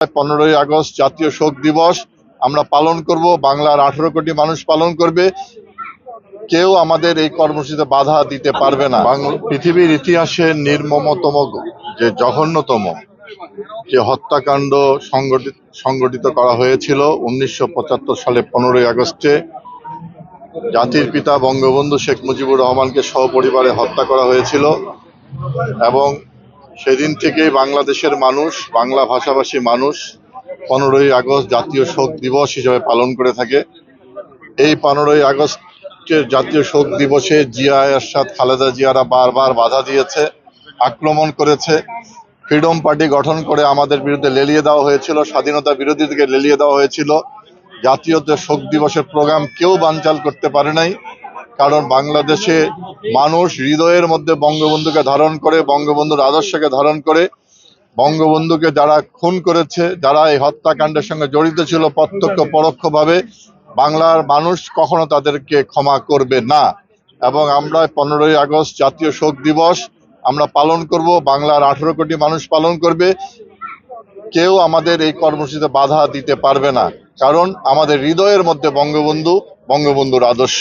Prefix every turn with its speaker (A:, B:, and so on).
A: 15ই August জাতীয় শোক দিবস আমরা পালন করব। বাংলার 18 কোটি মানুষ পালন করবে। কেউ আমাদের এই কর্মসূচিতে বাধা দিতে পারবে না। পৃথিবীর ইতিহাসে নির্মমতম যে জঘন্যতম যে হত্যাকাণ্ড সংগঠিত করা হয়েছিল 1975 সালে 15ই আগস্টে জাতির পিতা বঙ্গবন্ধু শেখ মুজিবুর রহমানকে সপরিবারে হত্যা করা হয়েছিল এবং সেদিন থেকেই বাংলাদেশের মানুষ, বাংলা ভাষাভাষী মানুষ 15ই আগস্ট জাতীয় শোক দিবস হিসেবে পালন করে থাকে। এই 15ই আগস্টের জাতীয় শোক দিবসে জিয়া এরশাদ, খালেদা জিয়ারা বারবার বাধা দিয়েছে, আক্রমণ করেছে। ফ্রিডম পার্টি গঠন করে আমাদের বিরুদ্ধে লেলিয়ে দেওয়া হয়েছিল, স্বাধীনতা বিরোধীদেরকে লেলিয়ে দেওয়া হয়েছিল। জাতীয় শোক দিবসের প্রোগ্রাম কেউ বানচাল করতে পারে নাই, কারণ বাংলাদেশে মানুষ হৃদয়ের মধ্যে বঙ্গবন্ধুকে ধারণ করে, বঙ্গবন্ধুর আদর্শকে ধারণ করে। বঙ্গবন্ধুকে যারা খুন করেছে, যারা এই হত্যাকাণ্ডের সঙ্গে জড়িত ছিল প্রত্যক্ষ পরোক্ষভাবে, বাংলার মানুষ কখনো তাদেরকে ক্ষমা করবে না। এবং আমরা 15ই আগস্ট জাতীয় শোক দিবস আমরা পালন করব। বাংলার 18 কোটি মানুষ পালন করবে। কেউ আমাদের এই কর্মসূচিতে বাধা দিতে পারবে না, কারণ আমাদের হৃদয়ের মধ্যে বঙ্গবন্ধুর আদর্শ।